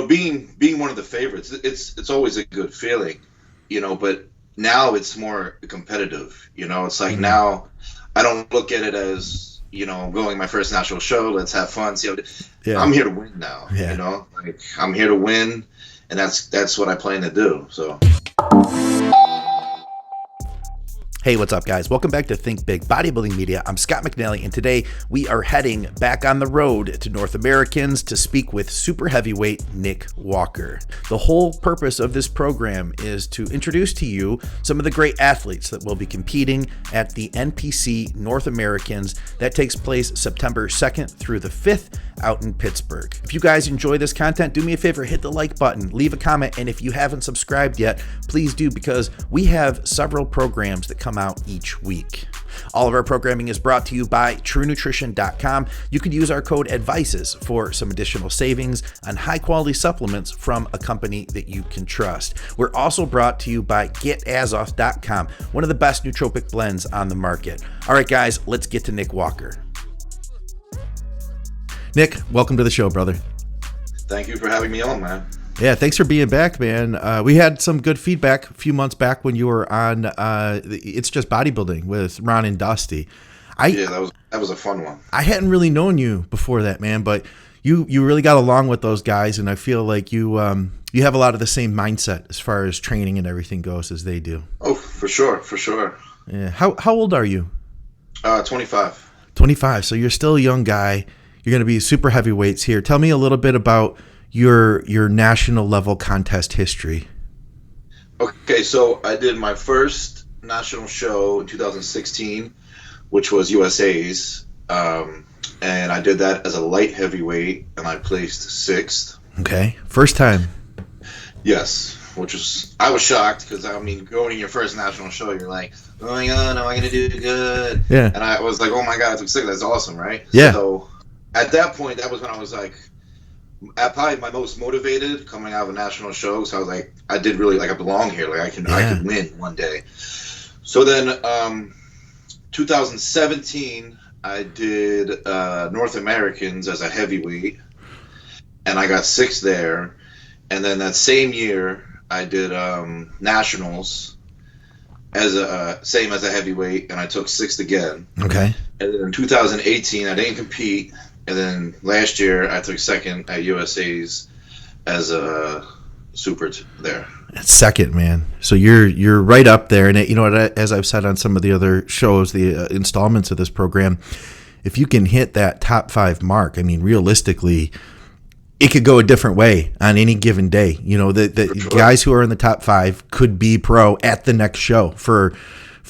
being one of the favorites, it's always a good feeling, but now it's more competitive. It's like now I don't look at it as, going my first national show, let's have fun. I'm here to win now. Like I'm here to win, and that's what I plan to do. So. Hey, what's up, guys? Welcome back to Think Big Bodybuilding Media. I'm Scott Mcnally, and today we are heading back on the road to North Americans to speak with super heavyweight Nick Walker. The whole purpose of this program is to introduce to you some of the great athletes that will be competing at the NPC North Americans. That takes place September 2nd through the 5th out in Pittsburgh. If you guys enjoy this content, do me a favor, hit the like button, leave a comment, and if you haven't subscribed yet, please do, because we have several programs that come out each week. All of our programming is brought to you by TrueNutrition.com. You could use our code ADVICES for some additional savings on high quality supplements from a company that you can trust. We're also brought to you by GetAzoth.com, one of the best nootropic blends on the market. All right, guys, let's get to Nick Walker. Nick, welcome to the show, brother. Thank you for having me on, man. Yeah, thanks for being back, man. We had some good feedback a few months back when you were on It's Just Bodybuilding with Ron and Dusty. That was a fun one. I hadn't really known you before that, man, but you really got along with those guys, and I feel like you have a lot of the same mindset as far as training and everything goes as they do. Oh, for sure. Yeah. How old are you? 25. 25. So you're still a young guy. You're going to be super heavyweights here. Tell me a little bit about your national level contest history. Okay, so I did my first national show in 2016, which was USA's, and I did that as a light heavyweight, and I placed 6th. Okay, first time. Yes, I was shocked because, going to your first national show, you're like, oh my God, am I going to do good? Yeah. And I was like, oh my God, I took 6th. That's awesome, right? Yeah. So at that point, that was when I was like, at probably my most motivated coming out of a national show. So I was like, I did really, like, I belong here. Like I could win one day. So then 2017, I did North Americans as a heavyweight, and I got 6th there. And then that same year, I did nationals as same as a heavyweight, and I took 6th again. Okay. And then in 2018, I didn't compete. And then last year, I took 2nd at USA's as a super there. That's 2nd, man. So you're right up there. And as I've said on some of the other shows, the installments of this program, if you can hit that top 5 mark, realistically, it could go a different way on any given day. The guys who are in the top 5 could be pro at the next show for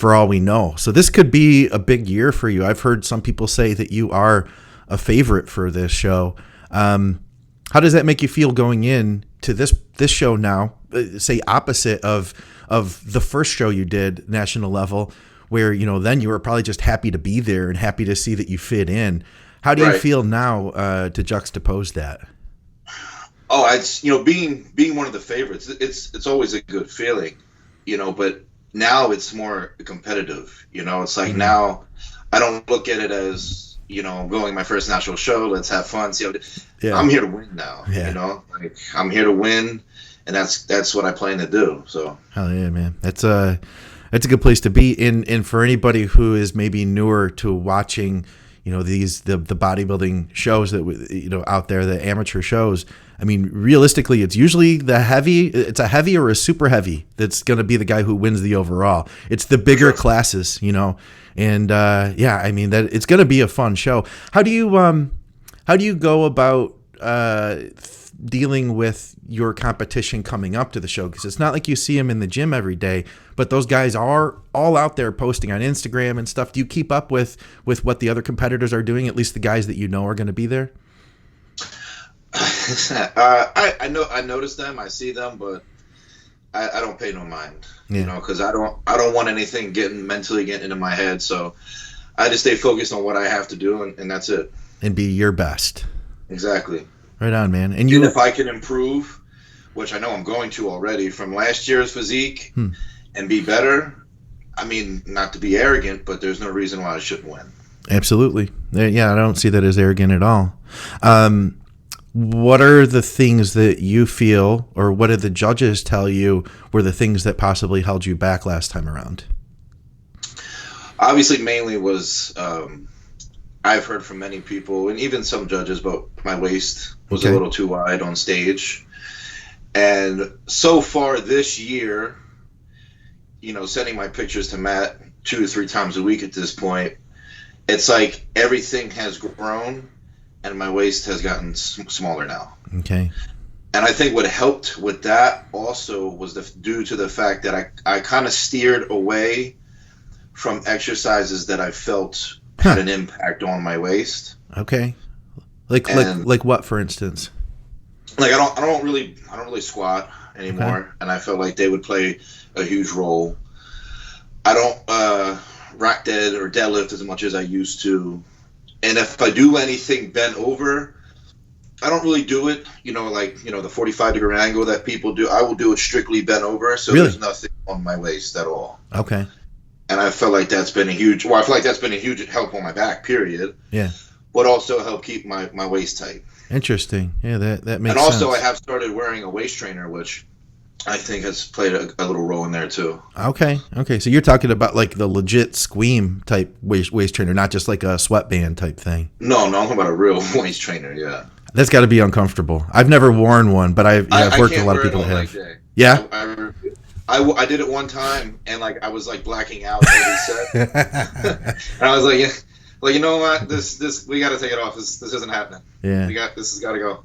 all we know. So this could be a big year for you. I've heard some people say that you are a favorite for this show. How does that make you feel going in to this show now, say opposite of the first show you did national level, where then you were probably just happy to be there and happy to see that you fit in? How do you feel now to juxtapose that? Oh, it's being one of the favorites, it's always a good feeling, but now it's more competitive. It's like now I don't look at it as going my first national show, let's have fun. I'm here to win now. Like I'm here to win, and that's what I plan to do. So hell yeah, man. That's a good place to be. And for anybody who is maybe newer to watching, the bodybuilding shows that out there, the amateur shows. Realistically, it's usually it's a heavy or a super heavy that's going to be the guy who wins the overall. It's the bigger classes, and that it's going to be a fun show. How do you go about dealing with your competition coming up to the show? Because it's not like you see them in the gym every day, but those guys are all out there posting on Instagram and stuff. Do you keep up with what the other competitors are doing, at least the guys that are going to be there? I notice them, I see them, but I don't pay no mind, because I don't want anything mentally getting into my head. So I just stay focused on what I have to do, and that's it. And be your best. Exactly. Right on, man. And if I can improve, which I know I'm going to already from last year's physique, and be better, not to be arrogant, but there's no reason why I shouldn't win. Absolutely. Yeah, I don't see that as arrogant at all. What are the things that you feel, or what did the judges tell you were the things that possibly held you back last time around? Obviously, mainly was I've heard from many people and even some judges, but my waist was a little too wide on stage. And so far this year, sending my pictures to Matt 2 to 3 times a week at this point, it's like everything has grown and my waist has gotten smaller now. Okay. And I think what helped with that also was due to the fact that I kind of steered away from exercises that I felt had an impact on my waist. Okay. Like what, for instance? Like I don't really squat anymore, and I felt like they would play a huge role. I don't rack dead or deadlift as much as I used to. And if I do anything bent over, I don't really do it, the 45-degree angle that people do. I will do it strictly bent over, so There's nothing on my waist at all. Okay. And I felt like that's been a huge help on my back, period. Yeah. But also help keep my waist tight. Interesting. Yeah, that makes sense. And also I have started wearing a waist trainer, which I think has played a little role in there too. Okay. So you're talking about like the legit Squeam type waist trainer, not just like a sweatband type thing. No, I'm talking about a real waist trainer. Yeah. That's got to be uncomfortable. I've never worn one, but I've worked with a lot of people that have. Yeah. I did it one time, and I was blacking out every set, and I was you know what, this we got to take it off. This isn't happening. Yeah. This has got to go.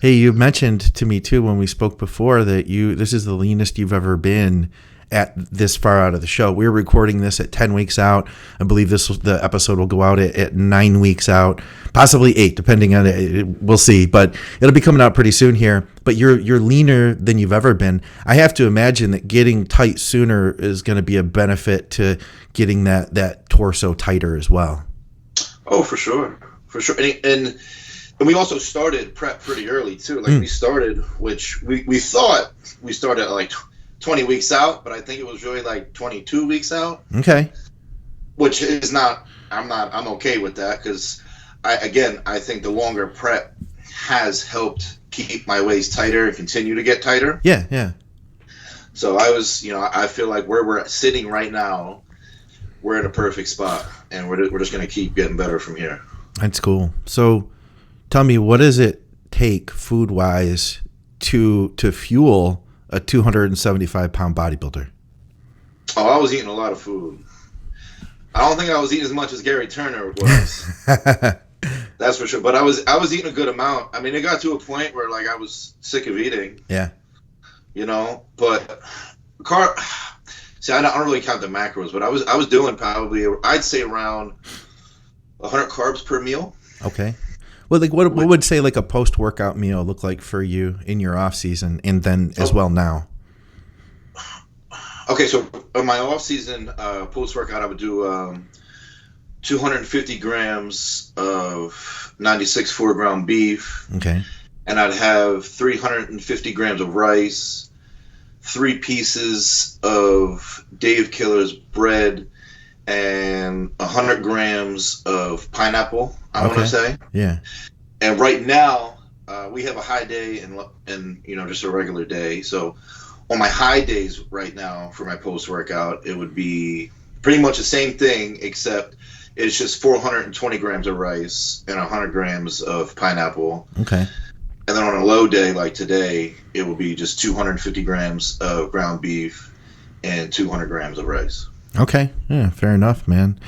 Hey, you mentioned to me too when we spoke before that this is the leanest you've ever been at this far out of the show. We're recording this at 10 weeks out. I believe the episode will go out at 9 weeks out, possibly 8, depending on it. We'll see, but it'll be coming out pretty soon here. But you're leaner than you've ever been. I have to imagine that getting tight sooner is going to be a benefit to getting that torso tighter as well. Oh, for sure. And we also started prep pretty early too. We started, which we thought we started at 20 weeks out, but I think it was really 22 weeks out. Okay. Which is I'm okay with that because I think the longer prep has helped keep my waist tighter and continue to get tighter. Yeah. So I feel like where we're sitting right now, we're at a perfect spot, and we're just going to keep getting better from here. That's cool. So tell me, what does it take food-wise to fuel a 275-pound bodybuilder? Oh, I was eating a lot of food. I don't think I was eating as much as Gary Turner was. That's for sure. But I was eating a good amount. I mean, it got to a point where I was sick of eating. Yeah. But see, I don't really count the macros, but I was doing probably, I'd say, around 100 carbs per meal. Okay. Well, what would say a post-workout meal look like for you in your off season and then as well now? Okay, so in my off season post-workout, I would do 250 grams of 96 foreground beef. Okay. And I'd have 350 grams of rice, 3 pieces of Dave Killer's bread, and 100 grams of pineapple, I want to say. Yeah. And right now, we have a high day and just a regular day. So on my high days right now for my post-workout, it would be pretty much the same thing, except it's just 420 grams of rice and 100 grams of pineapple. Okay. And then on a low day like today, it will be just 250 grams of ground beef and 200 grams of rice. Okay. Yeah, fair enough, man.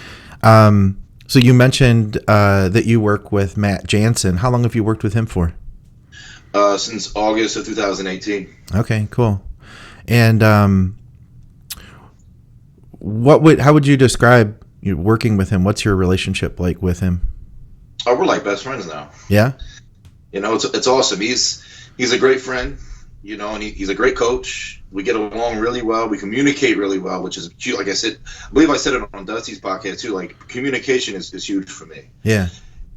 So you mentioned that you work with Matt Jansen. How long have you worked with him for? Since August of 2018. Okay, cool. And how would you describe working with him? What's your relationship like with him? Oh, we're like best friends now. Yeah. It's awesome. He's a great friend. And he's a great coach. We get along really well. We communicate really well, which is huge. Like I said, I believe I said it on Dusty's podcast too. Communication is huge for me. Yeah.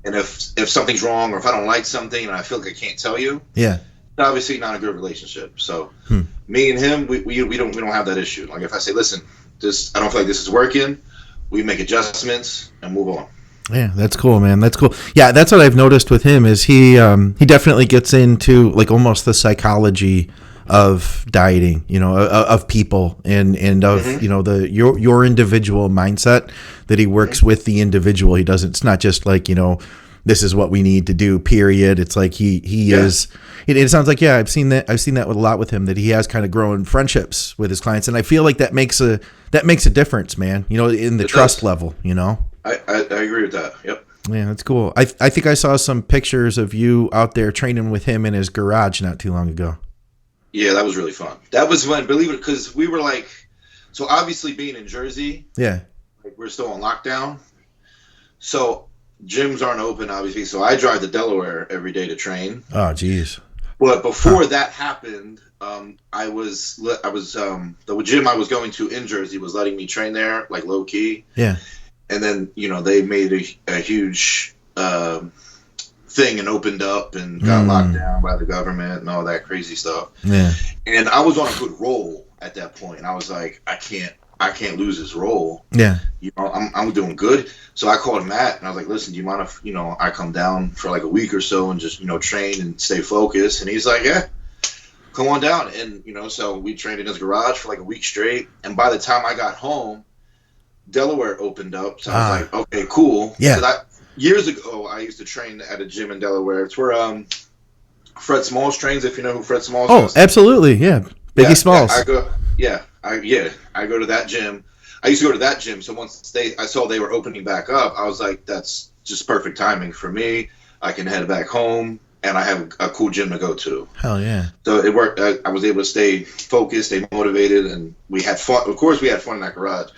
And if something's wrong or if I don't like something and I feel like I can't tell you, yeah, obviously not a good relationship. So me and him, we don't have that issue. If I say, listen, I don't feel like this is working, we make adjustments and move on. Yeah, that's cool, man. That's cool. Yeah, that's what I've noticed with him is he definitely gets into like almost the psychology of dieting, of people and of the your individual mindset that he works with the individual. He doesn't. It's not just like this is what we need to do. Period. It's like he is. It sounds like I've seen that a lot with him, that he has kind of grown friendships with his clients, and I feel like that makes a difference, man. In the trust level. I agree with that. Yep. Yeah, that's cool. I think I saw some pictures of you out there training with him in his garage not too long ago. Yeah, that was really fun. That was when, believe it, because we were like, so obviously being in Jersey, yeah, like we're still on lockdown, so gyms aren't open, obviously. So I drive to Delaware every day to train. Oh, geez. But before that happened, the gym I was going to in Jersey was letting me train there, like low key. Yeah. And then, they made a huge thing and opened up and got locked down by the government and all that crazy stuff. Yeah. And I was on a good roll at that point. I was like, I can't lose this roll. Yeah. I'm doing good. So I called Matt and I was like, listen, do you mind if, I come down for like a week or so and just, train and stay focused? And he's like, yeah, come on down. And, so we trained in his garage for like a week straight. And by the time I got home, Delaware opened up, so I was like, okay, cool. Yeah. Years ago, I used to train at a gym in Delaware. It's where Fred Smalls trains, if you know who Fred Smalls is. Oh, absolutely, yeah. Biggie Smalls. I go to that gym. I used to go to that gym, so once I saw they were opening back up, I was like, that's just perfect timing for me. I can head back home, and I have a cool gym to go to. Hell yeah. So it worked. I was able to stay focused, stay motivated, and we had fun. Of course, we had fun in that garage.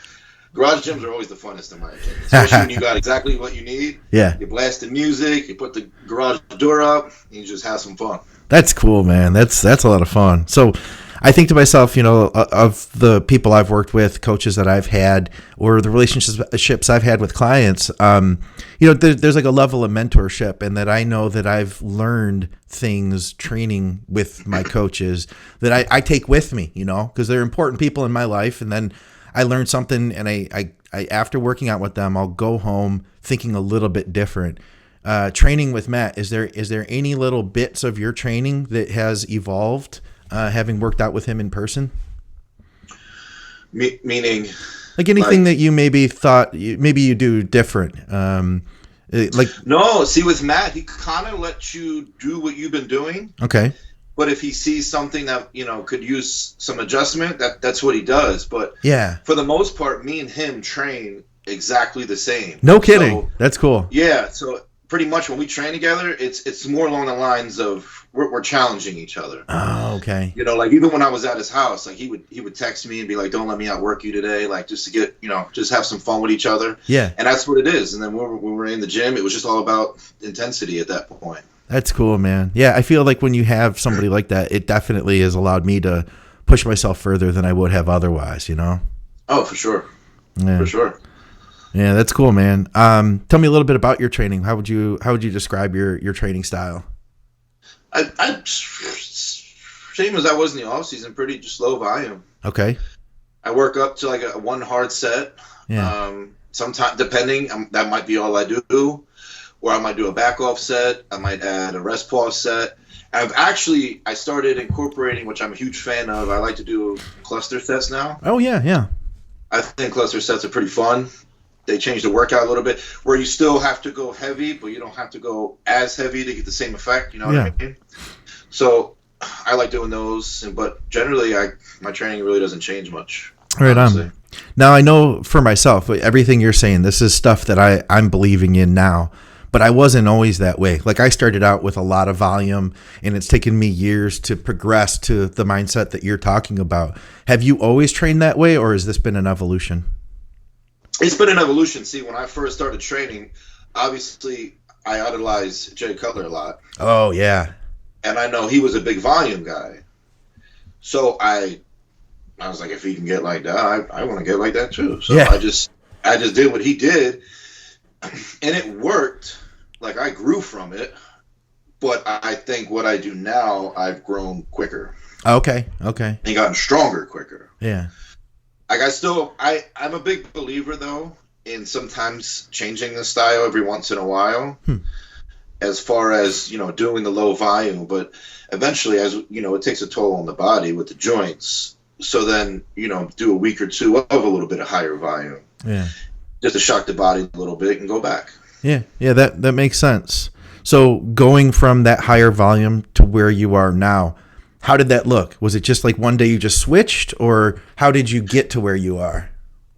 Garage gyms are always the funnest in my opinion, especially when you got exactly what you need. Yeah. You blast the music, you put the garage door up, and you just have some fun. That's cool, man. That's a lot of fun. So I think to myself, of the people I've worked with, coaches that I've had, or the relationships I've had with clients, there's like a level of mentorship, and that I know that I've learned things training with my coaches that I take with me, because they're important people in my life. And then I learned something, and I after working out with them, I'll go home thinking a little bit different. Training with Matt, is there any little bits of your training that has evolved having worked out with him in person? Meaning, like anything that you maybe thought maybe you do different. No, see, with Matt, he kind of lets you do what you've been doing. Okay. But if he sees something that could use some adjustment, that's what he does. But yeah, for the most part, me and him train exactly the same. No kidding. So, that's cool. Yeah. So pretty much when we train together, it's more along the lines of we're challenging each other. Oh, okay. Like even when I was at his house, like he would text me and be like, "Don't let me outwork you today," like just to get just have some fun with each other. Yeah. And that's what it is. And then when we were in the gym, it was just all about intensity at that point. That's cool, man. Yeah, I feel like when you have somebody like that, it definitely has allowed me to push myself further than I would have otherwise, Oh, for sure. Yeah. For sure. Yeah, that's cool, man. Tell me a little bit about your training. How would you describe your training style? I same as I was in the off season, pretty just low volume. Okay. I work up to like a one hard set. Yeah. Sometimes depending, that might be all I do. Or I might do a back off set. I might add a rest pause set. I started incorporating, which I'm a huge fan of. I like to do cluster sets now. Oh yeah, yeah. I think cluster sets are pretty fun. They change the workout a little bit, where you still have to go heavy, but you don't have to go as heavy to get the same effect. You know what I mean? So I like doing those, but generally, my training really doesn't change much. Right on. Now I know for myself, everything you're saying, this is stuff that I'm believing in now. But I wasn't always that way. Like I started out with a lot of volume, and it's taken me years to progress to the mindset that you're talking about. Have you always trained that way, or has this been an evolution? It's been an evolution. See, when I first started training, obviously I idolized Jay Cutler a lot. Oh, yeah. And I know he was a big volume guy. So I was like, if he can get like that, I want to get like that too. So yeah. I just did what he did. And it worked. Like I grew from it, but I think what I do now, I've grown quicker. Okay. And gotten stronger quicker. Yeah. Like I'm a big believer though in sometimes changing the style every once in a while, as far as, doing the low volume. But eventually, as it takes a toll on the body with the joints. So then, do a week or two of a little bit of higher volume. Yeah. Just to shock the body a little bit and go back. Yeah. Yeah. That makes sense. So going from that higher volume to where you are now, how did that look? Was it just like one day you just switched, or how did you get to where you are?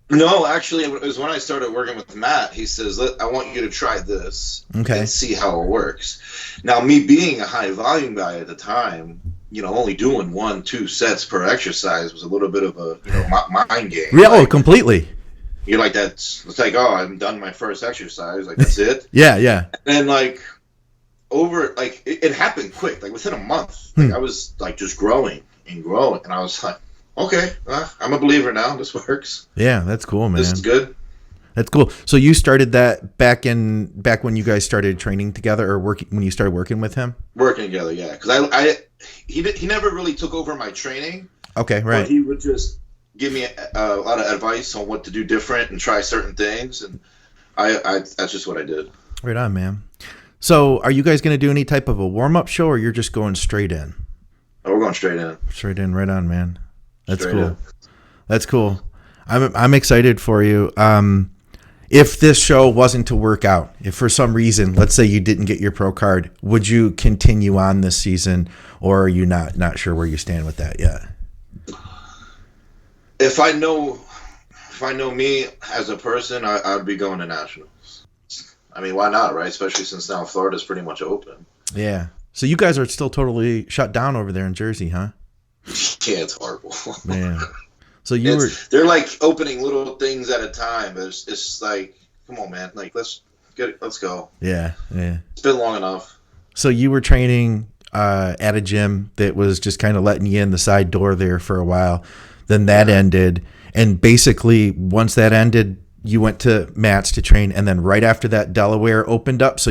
No, actually, it was when I started working with Matt. He says, I want you to try this and see how it works. Now, me being a high volume guy at the time, only doing 1-2 sets per exercise was a little bit of a mind game. Yeah, like, completely. You're like, it's like, oh, I'm done my first exercise. Like, that's it. Yeah. And like, it happened quick. Like, within a month, I was like just growing. And I was like, okay, I'm a believer now. This works. Yeah, that's cool, man. This is good. That's cool. So you started that back when you guys started training together, or when you started working with him? Working together, yeah. Because he never really took over my training. Okay, right. But he would just give me a lot of advice on what to do different and try certain things, and that's just what I did. Right on, man. So are you guys going to do any type of a warm-up show, or you're just going straight in? Oh, we're going straight in. Straight in, right on, man. That's straight cool. In. That's cool. I'm excited for you. If this show wasn't to work out, if for some reason, let's say you didn't get your pro card, would you continue on this season, or are you not sure where you stand with that yet? If I know me as a person, I'd be going to nationals. I mean, why not, right? Especially since now Florida's pretty much open. Yeah. So you guys are still totally shut down over there in Jersey, huh? Yeah, it's horrible. Man. So they're like opening little things at a time. It's like, come on, man. Like, let's go. Yeah. It's been long enough. So you were training at a gym that was just kind of letting you in the side door there for a while. Then that ended. And basically, once that ended, you went to Matt's to train. And then right after that, Delaware opened up. So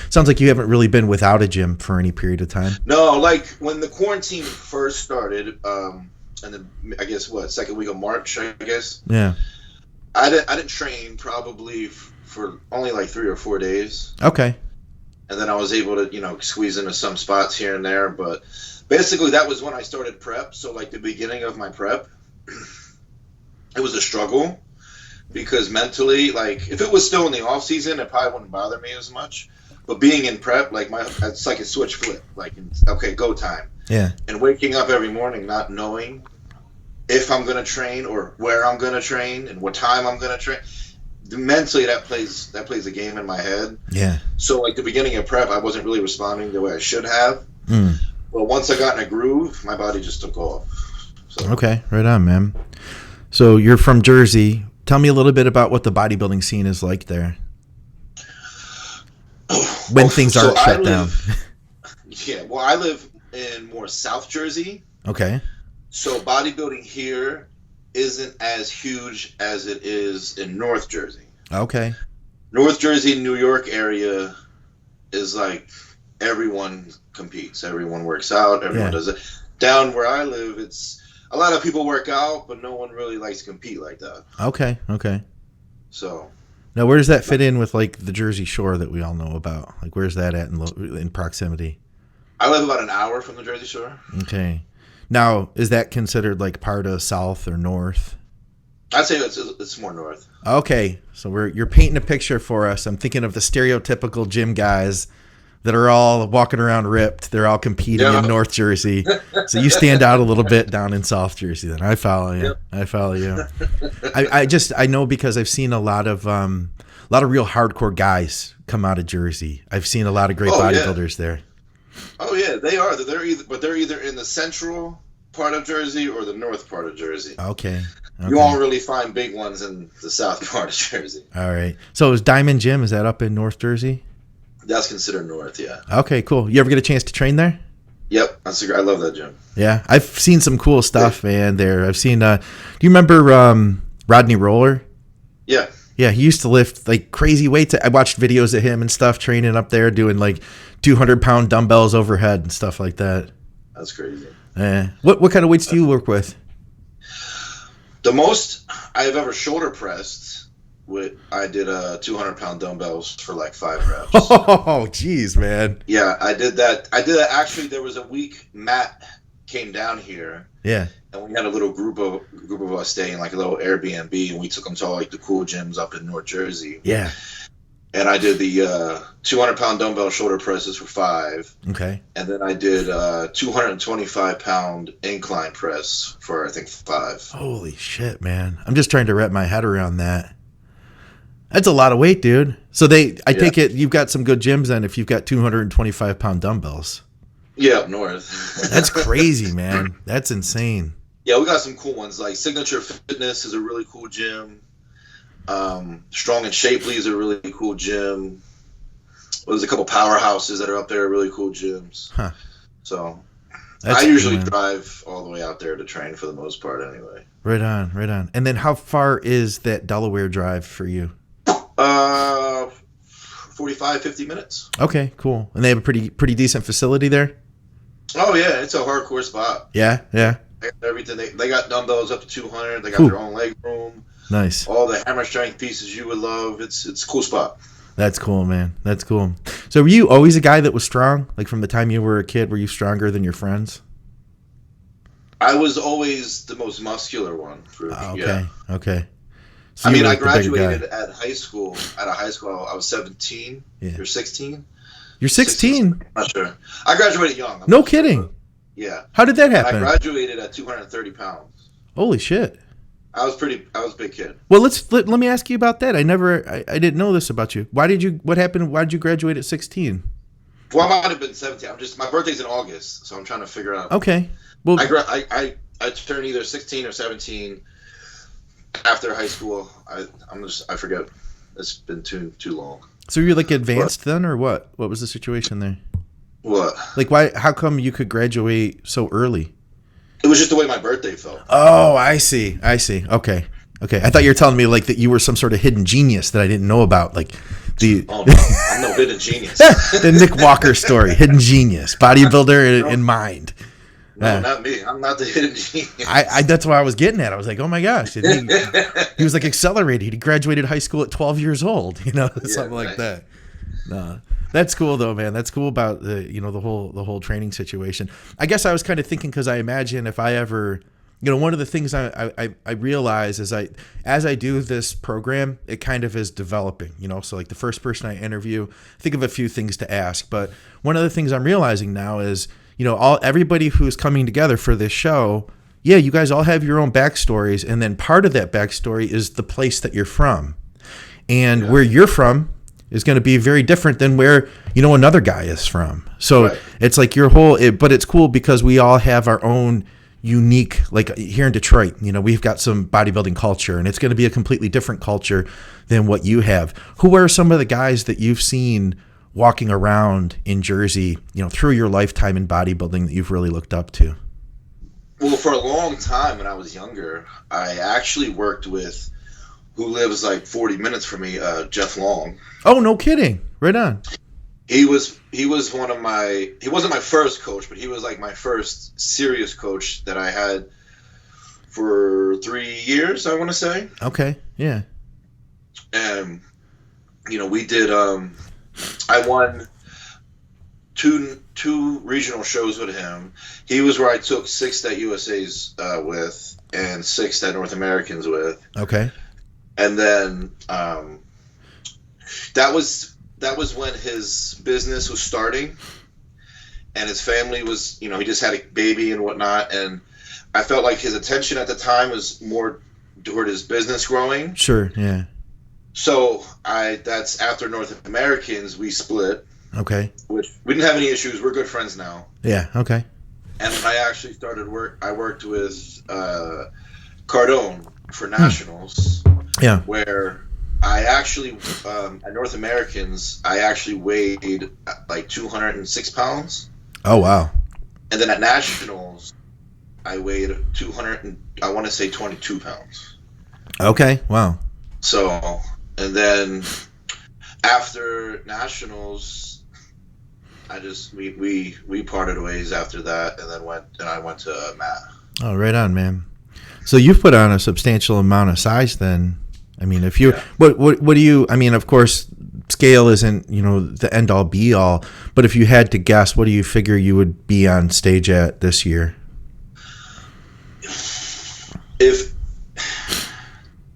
sounds like you haven't really been without a gym for any period of time. No, like when the quarantine first started, and then I guess second week of March, I guess. Yeah. I didn't train probably for only like 3 or 4 days. Okay. And then I was able to, squeeze into some spots here and there. But basically that was when I started prep. So like the beginning of my prep, it was a struggle because mentally, like if it was still in the off season, it probably wouldn't bother me as much. But being in prep, like it's like a switch flip, like, okay, go time. Yeah. And waking up every morning not knowing if I'm going to train or where I'm going to train and what time I'm going to train. Mentally, that plays a game in my head. Yeah. So, like the beginning of prep, I wasn't really responding the way I should have. But once I got in a groove, my body just took off. So. Okay, right on, man. So you're from Jersey. Tell me a little bit about what the bodybuilding scene is like there. When things aren't shut down. Yeah, well, I live in more South Jersey. Okay. So bodybuilding here isn't as huge as it is in North Jersey. Okay. North Jersey, New York area is like everyone competes. Everyone works out. Everyone does it. Down where I live, it's a lot of people work out, but no one really likes to compete like that. Okay. So. Now, where does that fit in with like the Jersey Shore that we all know about? Like, where's that at in proximity? I live about an hour from the Jersey Shore. Okay. Now, is that considered like part of South or North? I'd say it's more North. Okay. So you're painting a picture for us. I'm thinking of the stereotypical gym guys that are all walking around ripped. They're all competing in North Jersey. So you stand out a little bit down in South Jersey then. I follow you. Yep. I follow you. I know because I've seen a lot of real hardcore guys come out of Jersey. I've seen a lot of great bodybuilders there. Oh yeah, they are. They're either in the central part of Jersey or the north part of Jersey. Okay. You won't really find big ones in the south part of Jersey. All right. So is Diamond Gym, is that up in North Jersey? That's considered north, yeah. Okay, cool. You ever get a chance to train there? Yep, I love that gym. Yeah, I've seen some cool stuff, man, there. I've seen, do you remember Rodney Roller? Yeah. Yeah, he used to lift like crazy weights. I watched videos of him and stuff training up there, doing like 200-pound dumbbells overhead and stuff like that. That's crazy. What kind of weights do you work with? The most I've ever shoulder pressed I did 200-pound dumbbells for like 5 reps. Oh, geez, man. Yeah, I did that. Actually, there was a week Matt came down here. Yeah. And we had a little group of us staying like a little Airbnb, and we took them to all like the cool gyms up in North Jersey. Yeah. And I did the 200-pound dumbbell shoulder presses for 5. Okay. And then I did 225-pound incline press for, I think, 5. Holy shit, man. I'm just trying to wrap my head around that. That's a lot of weight, dude. So I take it you've got some good gyms then if you've got 225-pound dumbbells. Yeah, up north. That's crazy, man. That's insane. Yeah, we got some cool ones. Like Signature Fitness is a really cool gym. Strong and Shapely is a really cool gym. There's a couple powerhouses that are up there, really cool gyms. Huh. So I usually drive all the way out there to train for the most part anyway. Right on, right on. And then how far is that Delaware drive for you? 45, 50 minutes. Okay, cool. And they have a pretty decent facility there? Oh, yeah. It's a hardcore spot. Yeah, yeah. They got everything. They got dumbbells up to 200. They got their own leg room. Nice. All the hammer strength pieces you would love. It's a cool spot. That's cool, man. That's cool. So were you always a guy that was strong? Like from the time you were a kid, were you stronger than your friends? I was always the most muscular one. Okay. So I graduated at a high school. I was 17. Yeah. You're 16? You're 16? Not sure. I graduated young. No kidding. Yeah. How did that happen? I graduated at 230 pounds. Holy shit. I was a big kid. Well, let me ask you about that. I didn't know this about you. What happened? Why did you graduate at 16? Well, I might have been 17. My birthday's in August, so I'm trying to figure out. Okay. Well, I turned either 16 or 17 after high school. I forget. It's been too long. So you're like advanced then, or what? What was the situation there? What? Like why? How come you could graduate so early? It was just the way my birthday felt. Oh, I see. Okay. I thought you were telling me like that you were some sort of hidden genius that I didn't know about, like the. Oh no, I'm no hidden genius. The Nick Walker story, hidden genius, bodybuilder in mind. No, not me. I'm not the hidden genius. That's what I was getting at. I was like, oh my gosh, he was like accelerated. He graduated high school at 12 years old, something like that. No. That's cool though, man. That's cool about the whole training situation. I guess I was kind of thinking because I imagine if I ever, one of the things I realize is as I do this program, it kind of is developing, So like the first person I interview, think of a few things to ask, but one of the things I'm realizing now is, everybody who's coming together for this show, yeah, you guys all have your own backstories, and then part of that backstory is the place that you're from, and where you're from is going to be very different than where another guy is from. So It's like your whole but it's cool because we all have our own unique, like here in Detroit, we've got some bodybuilding culture, and it's going to be a completely different culture than what you have. Who are some of the guys that you've seen walking around in Jersey, through your lifetime in bodybuilding that you've really looked up to? Well, for a long time when I was younger, I actually worked with who lives like 40 minutes from me, Jeff Long. Oh, no kidding. Right on. He was he wasn't my first coach, but he was like my first serious coach that I had for 3 years, I want to say. Okay. Yeah. And, we did, I won two regional shows with him. He was where I took 6th at USA's with and 6th at North Americans with. Okay. And then that was when his business was starting, and his family was, he just had a baby and whatnot, and I felt like his attention at the time was more toward his business growing. Sure, yeah. So that's after North Americans, we split. Okay. Which we didn't have any issues. We're good friends now. Yeah. Okay. And then I actually started work. I worked with Cardone for nationals. Yeah. Where I actually, at North Americans, I actually weighed like 206 pounds. Oh, wow. And then at nationals, I weighed 22 pounds. Okay. Wow. So, and then after nationals, we parted ways after that, and then I went to Matt. Oh, right on, man. So you've put on a substantial amount of size then I mean, if you, what do you, I mean, of course, scale isn't, the end all be all, but if you had to guess, what do you figure you would be on stage at this year?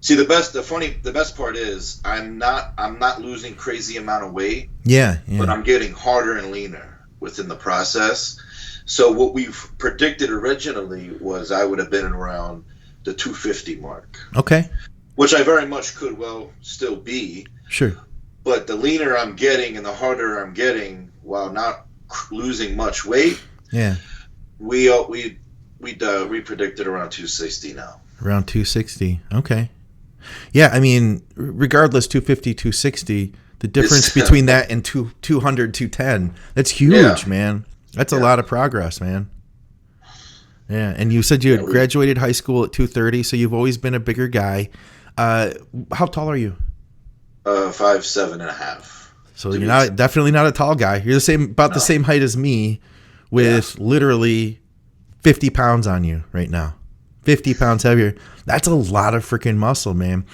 The best part is I'm not losing crazy amount of weight. Yeah. But I'm getting harder and leaner within the process. So what we've predicted originally was I would have been around the 250 mark. Okay. Which I very much could still be. Sure. But the leaner I'm getting and the harder I'm getting while not losing much weight. Yeah. We predicted around 260 now. Around 260. Okay. Yeah, I mean, regardless, 250, 260, the difference between that and 200, 210, that's huge, man. That's a lot of progress, man. Yeah, and you said you had graduated high school at 230, so you've always been a bigger guy. How tall are you? 5'7.5". So you're definitely not a tall guy. You're the same height as me, with literally 50 pounds on you right now. 50 pounds heavier. That's a lot of freaking muscle, man.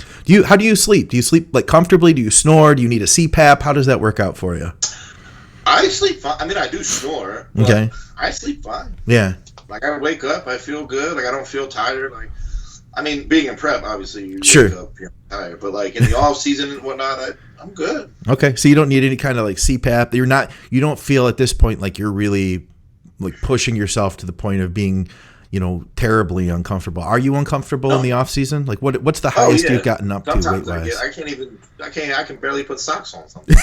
How do you sleep? Do you sleep like comfortably? Do you snore? Do you need a CPAP? How does that work out for you? I sleep fine. I mean, I do snore. But okay. I sleep fine. Yeah. Like I wake up, I feel good. Like I don't feel tired. Like, I mean, being in prep, obviously you wake up, you're tired. But like in the off season and whatnot, I'm good. Okay, so you don't need any kind of like CPAP. You don't feel at this point like you're really like pushing yourself to the point of being, terribly uncomfortable. Are you uncomfortable in the off season? Like what's the highest you've gotten up sometimes to weight wise? I can barely put socks on sometimes.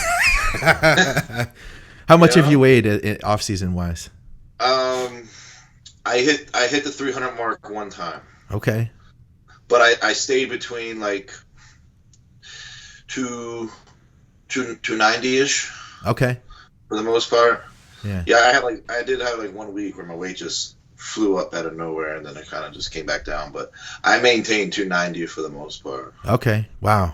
How much have you weighed off season wise? I hit the 300 mark one time. Okay. But I stayed between like 290-ish. Okay. For the most part. Yeah. Yeah, I did have like 1 week where my weight just flew up out of nowhere and then it kind of just came back down. But I maintained 290 for the most part. Okay. Wow.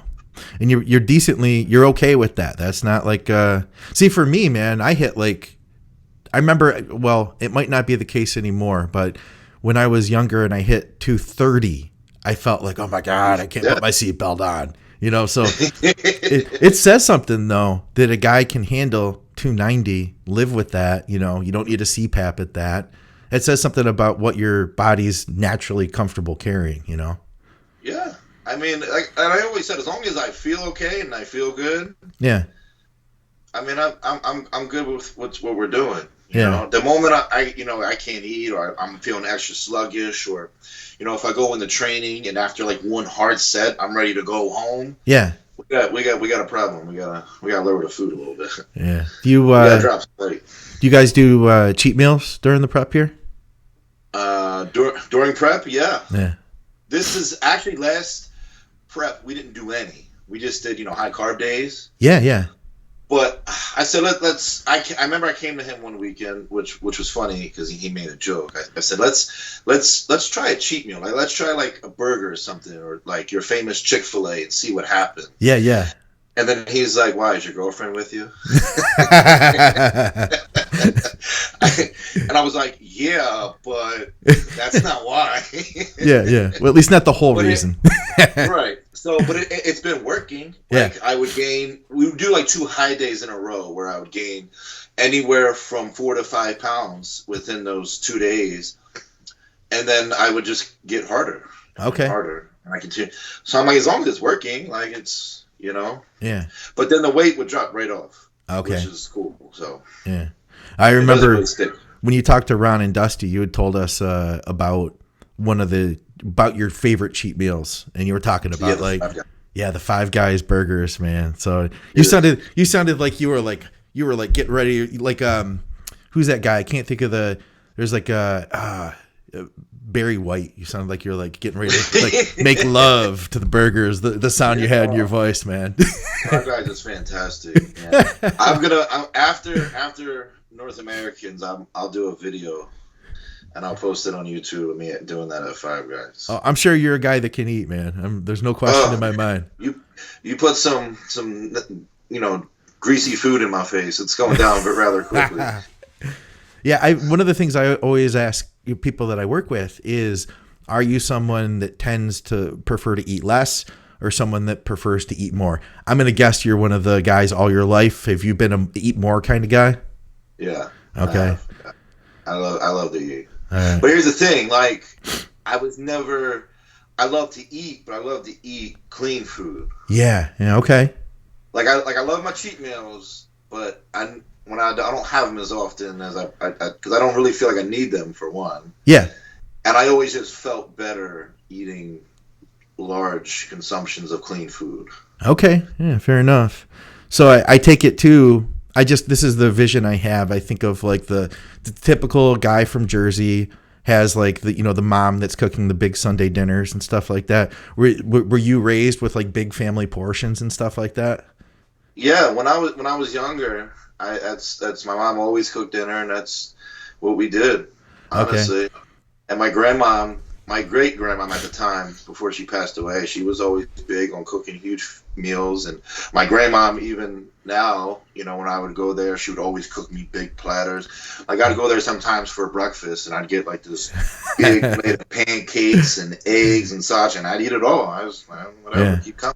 And you're okay with that. That's not like see, for me, man, I remember, well, it might not be the case anymore, but when I was younger and I hit 230, I felt like, oh my God, I can't put my seatbelt on. So it says something though that a guy can handle 290, live with that. You don't need a CPAP at that. It says something about what your body's naturally comfortable carrying. Yeah, I mean, like I always said, as long as I feel okay and I feel good. Yeah. I mean, I'm good with what we're doing. You know, the moment I can't eat or I'm feeling extra sluggish or, if I go into training and after like one hard set, I'm ready to go home. Yeah. We got a problem. We gotta lower the food a little bit. Yeah. We gotta drop some weight. Do you guys do cheat meals during the prep here? During prep, yeah. Yeah. This is actually last prep. We didn't do any. We just did high carb days. Yeah. But I said I remember I came to him one weekend, which was funny because he made a joke. I said let's try a cheat meal. Like let's try like a burger or something, or like your famous Chick-fil-A and see what happens. Yeah. And then he's like, "Why, is your girlfriend with you?" And I was like, "Yeah, but that's not why." Yeah. Well, at least not the whole reason. Right. So, but it's been working. Like we would do like 2 high days in a row where I would gain anywhere from 4 to 5 pounds within those 2 days. And then I would just get harder. Okay. Harder. And I continue. So I'm like, as long as it's working, like it's, Yeah. But then the weight would drop right off. Okay. Which is cool. So. Yeah. I remember when you talked to Ron and Dusty, you had told us about about your favorite cheat meals, and you were talking about the Five Guys burgers, man. So you sounded like you were getting ready, like who's that guy? I can't think of there's like Barry White. You sounded like you're like getting ready to like make love to the burgers. The sound you had in your voice, man. Five Guys is fantastic. Yeah. I'm after North Americans, I'll do a video. And I'll post it on YouTube of me doing that at Five Guys. Oh, I'm sure you're a guy that can eat, man. There's no question in my mind. You put some greasy food in my face, it's going down but rather quickly. Yeah, one of the things I always ask people that I work with is, are you someone that tends to prefer to eat less, or someone that prefers to eat more? I'm going to guess you're one of the guys all your life. Have you been a eat more kind of guy? Yeah. Okay. I love to eat. Right. But here's the thing, like, I love to eat, but I love to eat clean food. Yeah. Okay. Like I love my cheat meals, but I don't have them as often as because I don't really feel like I need them, for one. Yeah. And I always just felt better eating large consumptions of clean food. Okay. Yeah, fair enough. So I take it too. This is the vision I have. I think of like the typical guy from Jersey has like the mom that's cooking the big Sunday dinners and stuff like that. Were you raised with like big family portions and stuff like that? Yeah, when I was younger, that's my mom always cooked dinner, and that's what we did, honestly. Okay. And my great grandmom at the time, before she passed away, she was always big on cooking huge meals. And my grandmom, even now, when I would go there, she would always cook me big platters. Like, I'd go there sometimes for breakfast, and I'd get like this big plate of pancakes and eggs and such, and I'd eat it all. Whatever, keep coming.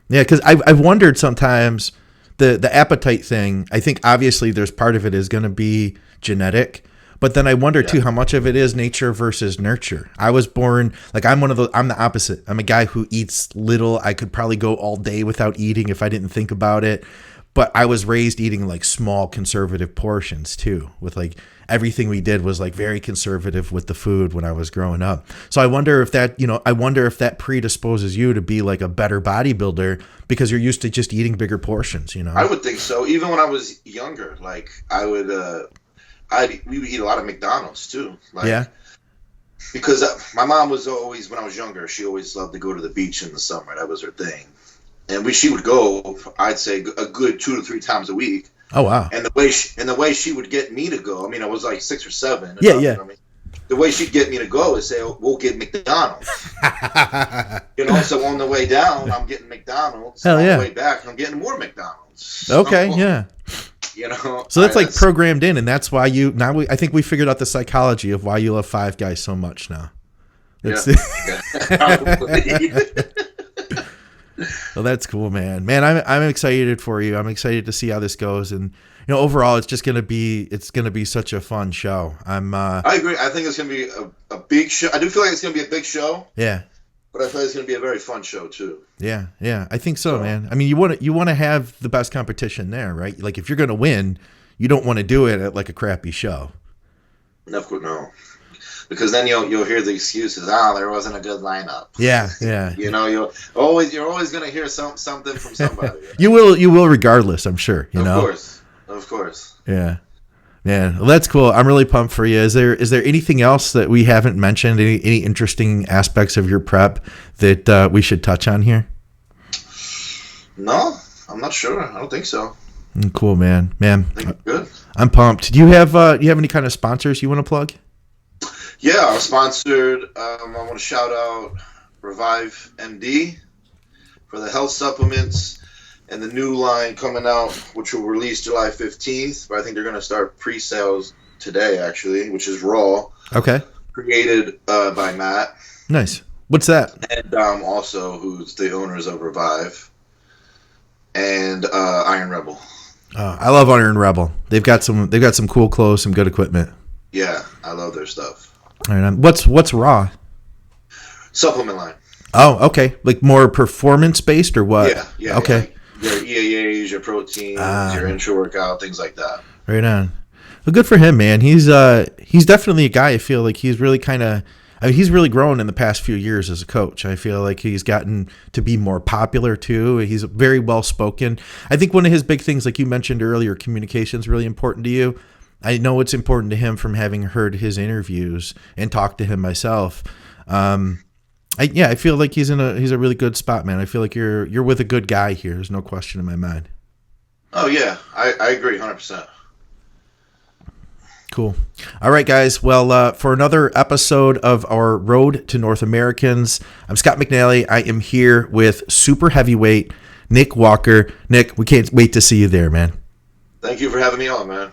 Yeah, because I've wondered sometimes the appetite thing. I think obviously there's part of it is going to be genetic. But then I wonder too how much of it is nature versus nurture. I was born like I'm the opposite. I'm a guy who eats little. I could probably go all day without eating if I didn't think about it. But I was raised eating like small conservative portions too, with like everything we did was like very conservative with the food when I was growing up. So I wonder if that predisposes you to be like a better bodybuilder because you're used to just eating bigger portions, I would think so. Even when I was younger, like we would eat a lot of McDonald's too. Like, because my mom was always, when I was younger, she always loved to go to the beach in the summer. That was her thing. And she would go, I'd say, a good 2 to 3 times a week. Oh, wow. And the way she would get me to go, I mean, I was like 6 or 7. Yeah. I mean, the way she'd get me to go is say, we'll get McDonald's. So on the way down, I'm getting McDonald's. Hell yeah. On the way back, I'm getting more McDonald's. Okay, yeah. So that's like programmed in, and that's why I think we figured out the psychology of why you love Five Guys so much now. Well, that's cool, man. I'm excited for you. I'm excited to see how this goes, and overall, it's gonna be such a fun show. I agree. I think it's gonna be a big show. I do feel like it's gonna be a big show. Yeah. But I feel like it's going to be a very fun show too. Yeah, I think so, man. I mean, you want to have the best competition there, right? Like, if you're going to win, you don't want to do it at like a crappy show. No, because then you'll hear the excuses. There wasn't a good lineup. Yeah. you're always going to hear something from somebody. You will regardless, I'm sure. Of course. Yeah. Man, well, that's cool. I'm really pumped for you. Is there anything else that we haven't mentioned? Any interesting aspects of your prep that we should touch on here? No, I'm not sure. I don't think so. Cool, man. I think good. I'm pumped. Do you have any kind of sponsors you want to plug? Yeah, I'm sponsored. I want to shout out Revive MD for the health supplements. And the new line coming out, which will release July 15th, but I think they're going to start pre-sales today, actually, which is Raw. Okay. Created by Matt. Nice. What's that? And also, who's the owners of Revive. And Iron Rebel. I love Iron Rebel. They've got some cool clothes, some good equipment. Yeah, I love their stuff. All right. What's Raw? Supplement line. Oh, okay. Like more performance-based or what? Yeah. Okay. Like, your EAAs, your proteins, your intra-workout, things like that. Right on. Well, good for him, man. He's definitely a guy. I feel like he's really he's really grown in the past few years as a coach. I feel like he's gotten to be more popular too. He's very well spoken. I think one of his big things, like you mentioned earlier, communication is really important to you. I know it's important to him from having heard his interviews and talked to him myself. I feel like he's a really good spot, man. I feel like you're with a good guy here. There's no question in my mind. Oh yeah, I agree 100%. Cool. All right, guys. Well, for another episode of our Road to North Americans, I'm Scott Mcnally. I am here with super heavyweight Nick Walker. Nick, we can't wait to see you there, man. Thank you for having me on, man.